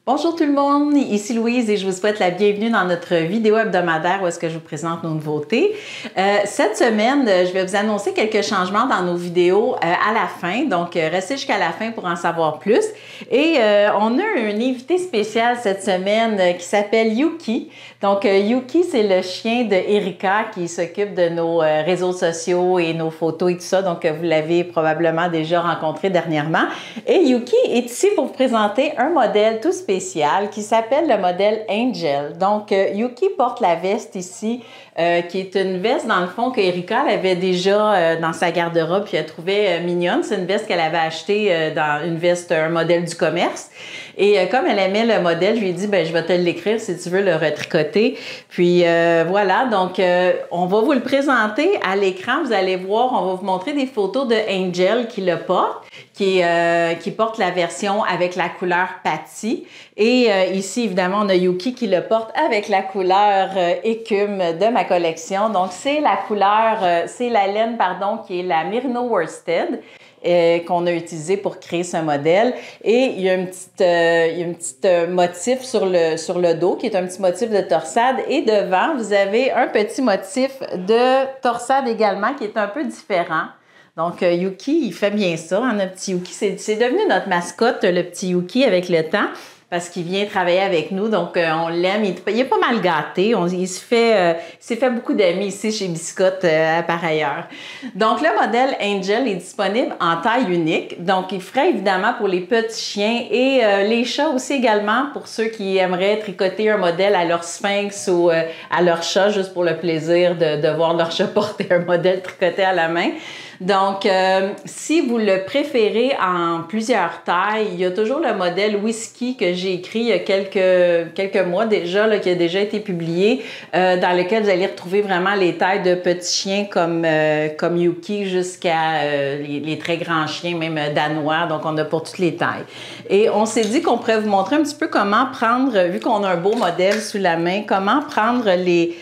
Bonjour tout le monde, ici Louise et je vous souhaite la bienvenue dans notre vidéo hebdomadaire où est-ce que je vous présente nos nouveautés. Cette semaine, je vais vous annoncer quelques changements dans nos vidéos à la fin, donc restez jusqu'à la fin pour en savoir plus. Et on a un invité spécial cette semaine qui s'appelle Yuki. Donc Yuki, c'est le chien de Erika qui s'occupe de nos réseaux sociaux et nos photos et tout ça, donc vous l'avez probablement déjà rencontré dernièrement. Et Yuki est ici pour vous présenter un modèle tout spécial qui s'appelle le modèle Angel. Donc, Yuki porte la veste ici, qui est une veste, dans le fond, que Erika avait déjà dans sa garde-robe, puis elle trouvait mignonne. C'est une veste qu'elle avait achetée dans une veste, un modèle du commerce. Et comme elle aimait le modèle, je lui ai dit, ben je vais te l'écrire si tu veux le retricoter. Puis voilà, donc on va vous le présenter à l'écran. Vous allez voir, on va vous montrer des photos de Angel qui le porte, qui porte la version avec la couleur Patty. Et ici, évidemment, on a Yuki qui le porte avec la couleur écume de ma collection. Donc, c'est la couleur, c'est la laine, pardon, qui est la Merino Worsted qu'on a utilisée pour créer ce modèle. Et il y a un petit motif sur le dos, qui est un petit motif de torsade. Et devant, vous avez un petit motif de torsade également, qui est un peu différent. Donc, Yuki, il fait bien ça, hein, notre petit Yuki. C'est devenu notre mascotte, le petit Yuki, avec le temps, parce qu'il vient travailler avec nous. Donc, on l'aime. Il est pas mal gâté. Il s'est fait beaucoup d'amis ici chez Biscotte, par ailleurs. Donc, le modèle Angel est disponible en taille unique. Donc, il ferait évidemment pour les petits chiens et les chats aussi également, pour ceux qui aimeraient tricoter un modèle à leur sphinx ou à leur chat, juste pour le plaisir de voir leur chat porter un modèle tricoté à la main. Donc, si vous le préférez en plusieurs tailles, il y a toujours le modèle Whisky que j'ai écrit il y a quelques mois déjà, là, qui a déjà été publié, dans lequel vous allez retrouver vraiment les tailles de petits chiens comme Yuki jusqu'à les très grands chiens, même danois. Donc, on a pour toutes les tailles. Et on s'est dit qu'on pourrait vous montrer un petit peu comment prendre, vu qu'on a un beau modèle sous la main, comment prendre les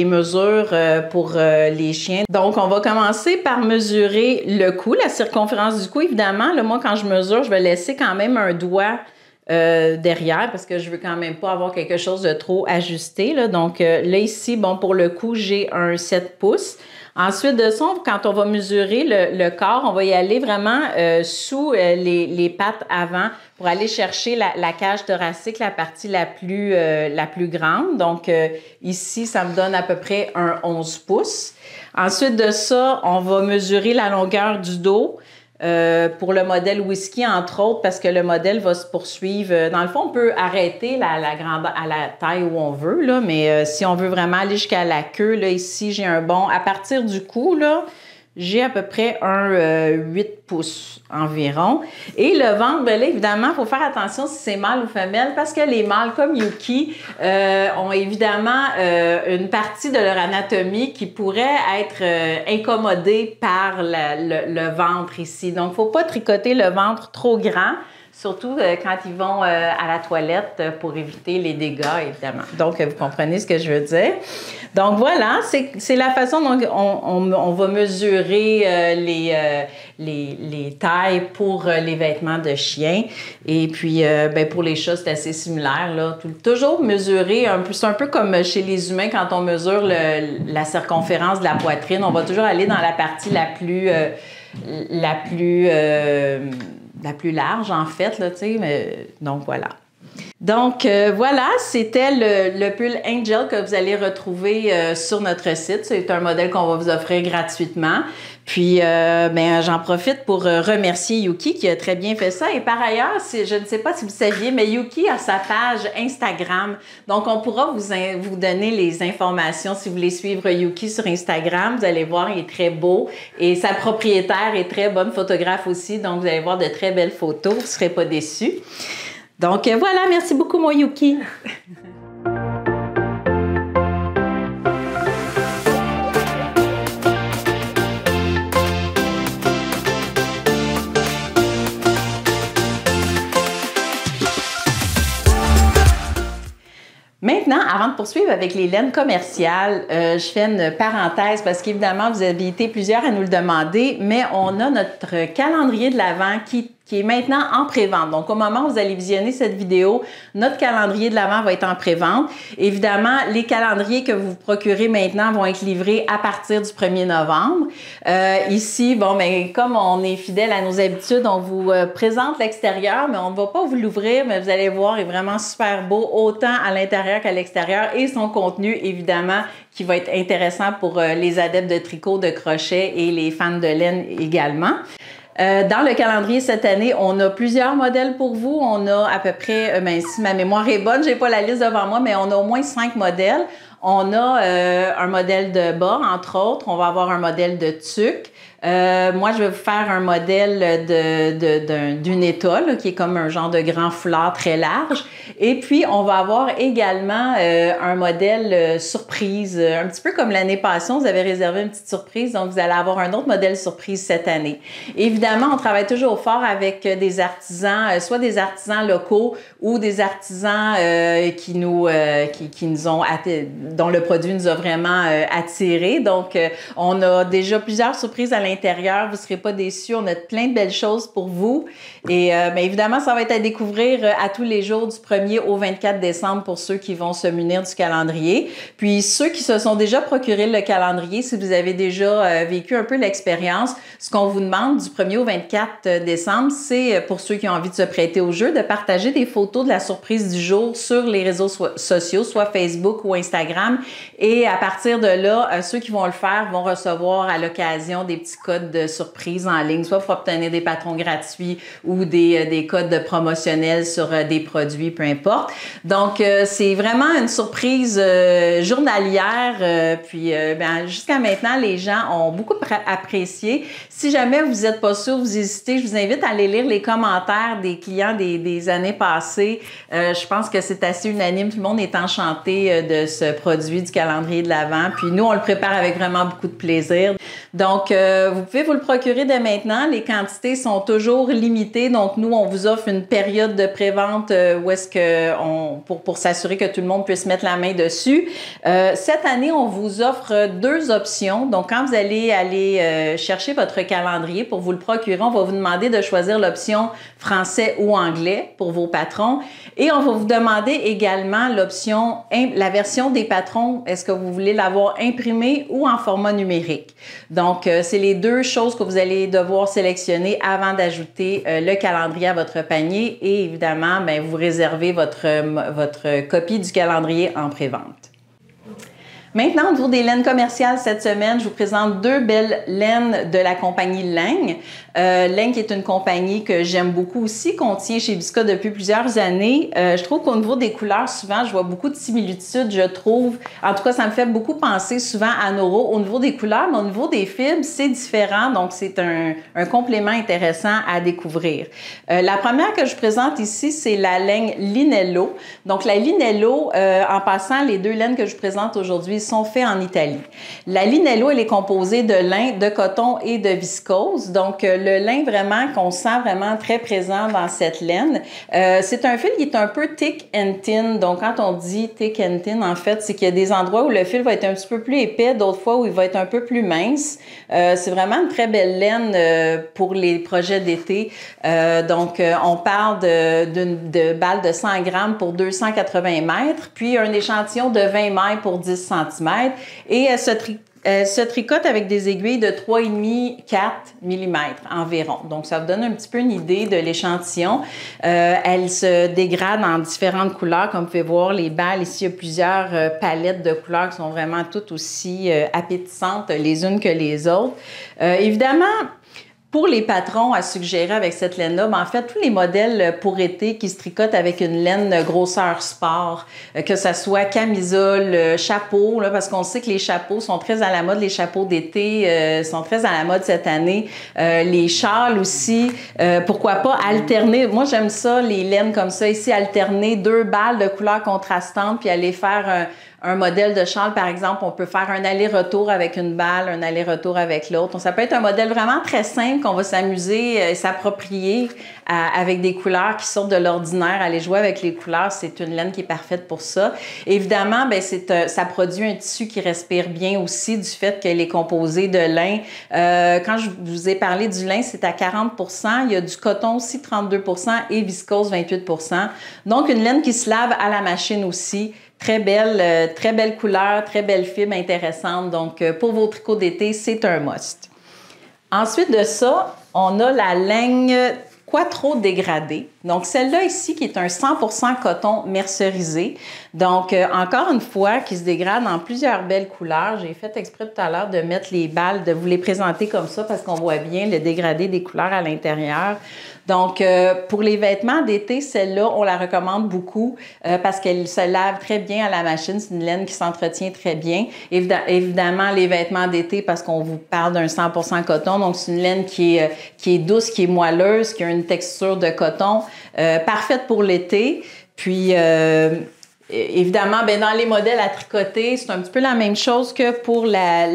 mesures pour les chiens. Donc, on va commencer par mesurer le cou, la circonférence du cou. Évidemment, là, moi, quand je mesure, je vais laisser quand même un doigt derrière parce que je veux quand même pas avoir quelque chose de trop ajusté, là. Donc, là, ici, bon, pour le cou, j'ai un 7 pouces. Ensuite de ça, quand on va mesurer le corps, on va y aller vraiment sous les pattes avant pour aller chercher la cage thoracique, la partie la plus grande. Donc, ici, ça me donne à peu près un 11 pouces. Ensuite de ça, on va mesurer la longueur du dos pour le modèle Whisky, entre autres, parce que le modèle va se poursuivre. Dans le fond, on peut arrêter la grandeur à la taille où on veut, là, mais si on veut vraiment aller jusqu'à la queue, là, ici, j'ai un bon... À partir du cou, là, j'ai à peu près un 8 pouces environ. Et le ventre, bien là, évidemment, il faut faire attention si c'est mâle ou femelle parce que les mâles, comme Yuki, ont évidemment une partie de leur anatomie qui pourrait être incommodée par le ventre ici. Donc, il ne faut pas tricoter le ventre trop grand, surtout quand ils vont à la toilette pour éviter les dégâts, évidemment. Donc, vous comprenez ce que je veux dire. Donc, voilà, c'est la façon dont on va mesurer les tailles pour les vêtements de chien. Et puis, ben, pour les chats, c'est assez similaire, là. Toujours mesurer, c'est un peu comme chez les humains, quand on mesure la circonférence de la poitrine, on va toujours aller dans la partie la plus large, en fait, là, tu sais. Donc, voilà. Donc, voilà, c'était le pull Angel que vous allez retrouver sur notre site. C'est un modèle qu'on va vous offrir gratuitement. Puis, ben, j'en profite pour remercier Yuki qui a très bien fait ça. Et par ailleurs, je ne sais pas si vous saviez, mais Yuki a sa page Instagram. Donc, on pourra vous donner les informations si vous voulez suivre Yuki sur Instagram. Vous allez voir, il est très beau. Et sa propriétaire est très bonne photographe aussi. Donc, vous allez voir de très belles photos. Vous ne serez pas déçus. Donc, voilà. Merci beaucoup, mon Yuki. Maintenant, avant de poursuivre avec les laines commerciales, je fais une parenthèse parce qu'évidemment, vous avez été plusieurs à nous le demander, mais on a notre calendrier de l'Avent qui est maintenant en pré-vente. Donc, au moment où vous allez visionner cette vidéo, notre calendrier de l'Avent va être en pré-vente. Évidemment, les calendriers que vous procurez maintenant vont être livrés à partir du 1er novembre. Ici, bon, mais comme on est fidèle à nos habitudes, on vous présente l'extérieur, mais on ne va pas vous l'ouvrir, mais vous allez voir, il est vraiment super beau, autant à l'intérieur qu'à l'extérieur, et son contenu, évidemment, qui va être intéressant pour les adeptes de tricot, de crochet et les fans de laine également. Dans le calendrier cette année, on a plusieurs modèles pour vous. On a à peu près, si ma mémoire est bonne, j'ai pas la liste devant moi, mais on a au moins 5 modèles. On a un modèle de bas, entre autres. On va avoir un modèle de tuque. Moi, je vais vous faire un modèle d'une étole, qui est comme un genre de grand foulard très large. Et puis, on va avoir également un modèle surprise, un petit peu comme l'année passée, vous avez réservé une petite surprise, donc vous allez avoir un autre modèle surprise cette année. Évidemment, on travaille toujours fort avec des artisans, soit des artisans locaux ou des artisans qui nous ont dont le produit nous a vraiment attirés. Donc, on a déjà plusieurs surprises à l'intérieur. Vous ne serez pas déçus. On a plein de belles choses pour vous. Et bien évidemment, ça va être à découvrir à tous les jours du 1er au 24 décembre pour ceux qui vont se munir du calendrier. Puis, ceux qui se sont déjà procuré le calendrier, si vous avez déjà vécu un peu l'expérience, ce qu'on vous demande du 1er au 24 décembre, c'est pour ceux qui ont envie de se prêter au jeu, de partager des photos de la surprise du jour sur les réseaux sociaux, soit Facebook ou Instagram. Et à partir de là, ceux qui vont le faire vont recevoir à l'occasion des petits codes de surprise en ligne, soit pour obtenir des patrons gratuits ou des codes de promotionnels sur des produits, peu importe. Donc, c'est vraiment une surprise journalière. Puis, jusqu'à maintenant, les gens ont beaucoup apprécié. Si jamais vous n'êtes pas sûr, vous hésitez, je vous invite à aller lire les commentaires des clients des années passées. Je pense que c'est assez unanime. Tout le monde est enchanté de ce produit du calendrier de l'Avent. Puis nous, on le prépare avec vraiment beaucoup de plaisir. Donc, vous pouvez vous le procurer dès maintenant. Les quantités sont toujours limitées. Donc, nous, on vous offre une période de pré-vente où est-ce que pour s'assurer que tout le monde puisse mettre la main dessus. Cette année, on vous offre 2 options. Donc, quand vous allez chercher votre calendrier pour vous le procurer, on va vous demander de choisir l'option français ou anglais pour vos patrons. Et on va vous demander également la version des patrons. Est-ce que vous voulez l'avoir imprimé ou en format numérique? Donc, c'est les 2 choses que vous allez devoir sélectionner avant d'ajouter le calendrier à votre panier. Et évidemment, vous réservez votre copie du calendrier en pré-vente. Maintenant, au niveau des laines commerciales, cette semaine, je vous présente 2 belles laines de la compagnie Laing. Laing qui est une compagnie que j'aime beaucoup aussi, qu'on tient chez Bisca depuis plusieurs années. Je trouve qu'au niveau des couleurs, souvent, je vois beaucoup de similitudes, je trouve. En tout cas, ça me fait beaucoup penser souvent à Noro au niveau des couleurs, mais au niveau des fibres, c'est différent. Donc, c'est un complément intéressant à découvrir. La première que je présente ici, c'est la laine Linello. Donc, la Linello, en passant, les 2 laines que je présente aujourd'hui sont faits en Italie. La Linello, elle est composée de lin, de coton et de viscose. Donc, le lin vraiment qu'on sent vraiment très présent dans cette laine. C'est un fil qui est un peu thick and thin. Donc, quand on dit thick and thin, en fait, c'est qu'il y a des endroits où le fil va être un petit peu plus épais, d'autres fois où il va être un peu plus mince. C'est vraiment une très belle laine pour les projets d'été. Donc, on parle de balles de 100 grammes pour 280 mètres, puis un échantillon de 20 mailles pour 10 cm. Et elle se tricote avec des aiguilles de 3,5-4 mm environ. Donc, ça vous donne un petit peu une idée de l'échantillon. Elle se dégrade en différentes couleurs. Comme vous pouvez voir, les balles, ici, il y a plusieurs palettes de couleurs qui sont vraiment toutes aussi appétissantes les unes que les autres. Évidemment, pour les patrons à suggérer avec cette laine-là, en fait, tous les modèles pour été qui se tricotent avec une laine grosseur sport, que ce soit camisole, chapeau, là, parce qu'on sait que les chapeaux sont très à la mode, les chapeaux d'été sont très à la mode cette année, les châles aussi, pourquoi pas alterner, moi j'aime ça, les laines comme ça ici, alterner 2 balles de couleurs contrastantes puis aller faire un modèle de châle, par exemple, on peut faire un aller-retour avec une balle, un aller-retour avec l'autre. Donc, ça peut être un modèle vraiment très simple qu'on va s'amuser et s'approprier avec des couleurs qui sortent de l'ordinaire. Aller jouer avec les couleurs, c'est une laine qui est parfaite pour ça. Évidemment, bien, ça produit un tissu qui respire bien aussi du fait qu'elle est composée de lin. Quand je vous ai parlé du lin, c'est à 40 %. Il y a du coton aussi, 32 % et viscose, 28 %. Donc, une laine qui se lave à la machine aussi. Très belle couleur, très belle fibre intéressante. Donc, pour vos tricots d'été, c'est un must. Ensuite de ça, on a la laine Quattro dégradée. Donc, celle-là ici qui est un 100 % coton mercerisé. Donc, encore une fois, qui se dégrade en plusieurs belles couleurs. J'ai fait exprès tout à l'heure de mettre les balles, de vous les présenter comme ça parce qu'on voit bien le dégradé des couleurs à l'intérieur. Donc, pour les vêtements d'été, celle-là, on la recommande beaucoup parce qu'elle se lave très bien à la machine. C'est une laine qui s'entretient très bien. Évidemment, les vêtements d'été, parce qu'on vous parle d'un 100 % coton. Donc, c'est une laine qui est douce, qui est moelleuse, qui a une texture de coton, parfaite pour l'été. Puis, évidemment, ben dans les modèles à tricoter, c'est un petit peu la même chose que pour la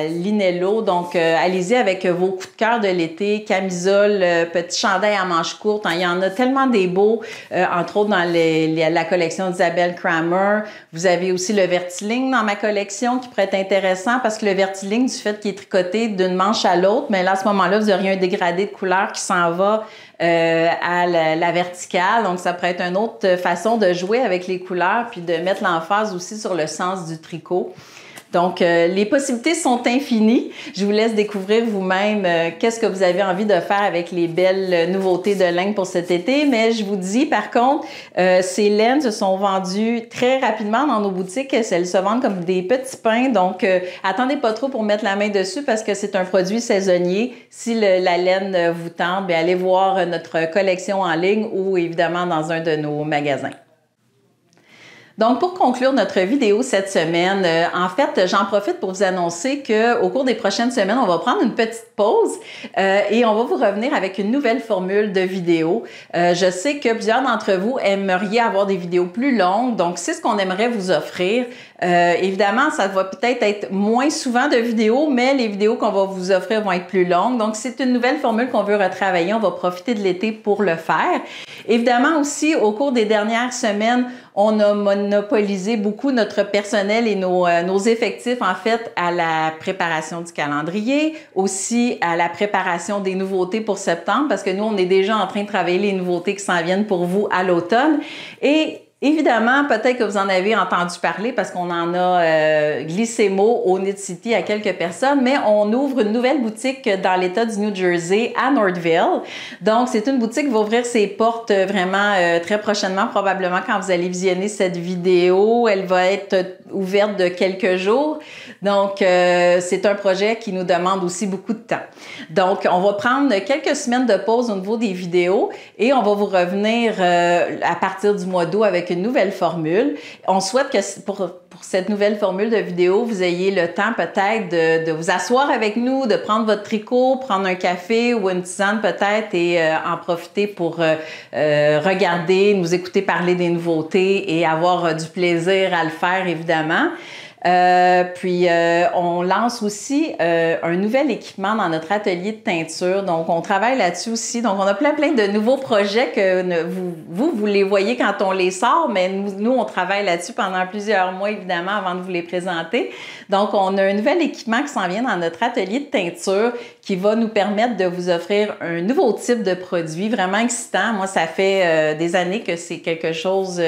Linello. Donc, allez-y avec vos coups de cœur de l'été, camisole, petit chandail à manches courtes. Il y en a tellement des beaux, entre autres dans la collection d'Isabelle Kramer. Vous avez aussi le vertiligne dans ma collection qui pourrait être intéressant parce que le vertiligne, du fait qu'il est tricoté d'une manche à l'autre, mais là, à ce moment-là, vous auriez un dégradé de couleur qui s'en va à la verticale. Donc, ça pourrait être une autre façon de jouer avec les couleurs puis de mettre l'emphase aussi sur le sens du tricot. Donc, les possibilités sont infinies. Je vous laisse découvrir vous-même qu'est-ce que vous avez envie de faire avec les belles nouveautés de laine pour cet été. Mais je vous dis, par contre, ces laines se sont vendues très rapidement dans nos boutiques. Elles se vendent comme des petits pains. Donc, attendez pas trop pour mettre la main dessus parce que c'est un produit saisonnier. Si la laine vous tente, bien, allez voir notre collection en ligne ou évidemment dans un de nos magasins. Donc, pour conclure notre vidéo cette semaine, en fait, j'en profite pour vous annoncer qu'au cours des prochaines semaines, on va prendre une petite pause et on va vous revenir avec une nouvelle formule de vidéo. Je sais que plusieurs d'entre vous aimeriez avoir des vidéos plus longues, donc c'est ce qu'on aimerait vous offrir. Évidemment, ça va peut-être être moins souvent de vidéos, mais les vidéos qu'on va vous offrir vont être plus longues. Donc, c'est une nouvelle formule qu'on veut retravailler. On va profiter de l'été pour le faire. Évidemment aussi, au cours des dernières semaines, on a monopolisé beaucoup notre personnel et nos effectifs, en fait, à la préparation du calendrier, aussi à la préparation des nouveautés pour septembre, parce que nous, on est déjà en train de travailler les nouveautés qui s'en viennent pour vous à l'automne. Et évidemment, peut-être que vous en avez entendu parler parce qu'on en a glissé mot au Knit City à quelques personnes, mais on ouvre une nouvelle boutique dans l'État du New Jersey, à Northville. Donc, c'est une boutique qui va ouvrir ses portes vraiment très prochainement, probablement quand vous allez visionner cette vidéo. Elle va être ouverte de quelques jours. Donc, c'est un projet qui nous demande aussi beaucoup de temps. Donc, on va prendre quelques semaines de pause au niveau des vidéos et on va vous revenir à partir du mois d'août avec une nouvelle formule. On souhaite que pour cette nouvelle formule de vidéo, vous ayez le temps peut-être de vous asseoir avec nous, de prendre votre tricot, prendre un café ou une tisane peut-être et en profiter pour regarder, nous écouter parler des nouveautés et avoir du plaisir à le faire, évidemment. Puis, on lance aussi un nouvel équipement dans notre atelier de teinture. Donc, on travaille là-dessus aussi. Donc, on a plein de nouveaux projets que vous les voyez quand on les sort, mais nous, on travaille là-dessus pendant plusieurs mois, évidemment, avant de vous les présenter. Donc, on a un nouvel équipement qui s'en vient dans notre atelier de teinture qui va nous permettre de vous offrir un nouveau type de produit vraiment excitant. Moi, ça fait des années que c'est quelque chose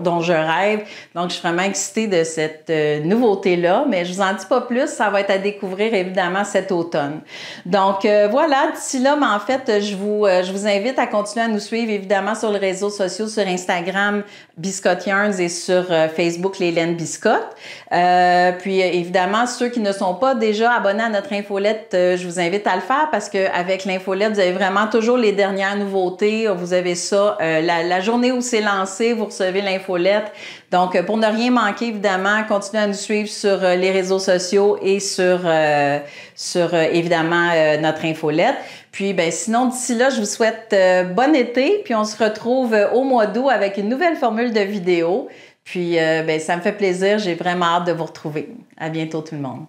dont je rêve. Donc, je suis vraiment excitée de cette nouveauté-là, mais je vous en dis pas plus. Ça va être à découvrir, évidemment, cet automne. Donc, voilà. D'ici là, mais en fait, je vous invite à continuer à nous suivre, évidemment, sur les réseaux sociaux, sur Instagram, Biscotte Yarns et sur Facebook, les laines Biscotte. Puis, évidemment, ceux qui ne sont pas déjà abonnés à notre infolette, je vous invite à le faire parce qu'avec l'infolette, vous avez vraiment toujours les dernières nouveautés. Vous avez ça la journée où c'est lancé, vous recevez l'infolette. Donc, pour ne rien manquer, évidemment, continuez à nous suivre sur les réseaux sociaux et sur évidemment, notre infolette. Puis, ben sinon, d'ici là, je vous souhaite bon été. Puis, on se retrouve au mois d'août avec une nouvelle formule de vidéo. Puis, ben, ça me fait plaisir. J'ai vraiment hâte de vous retrouver. À bientôt tout le monde.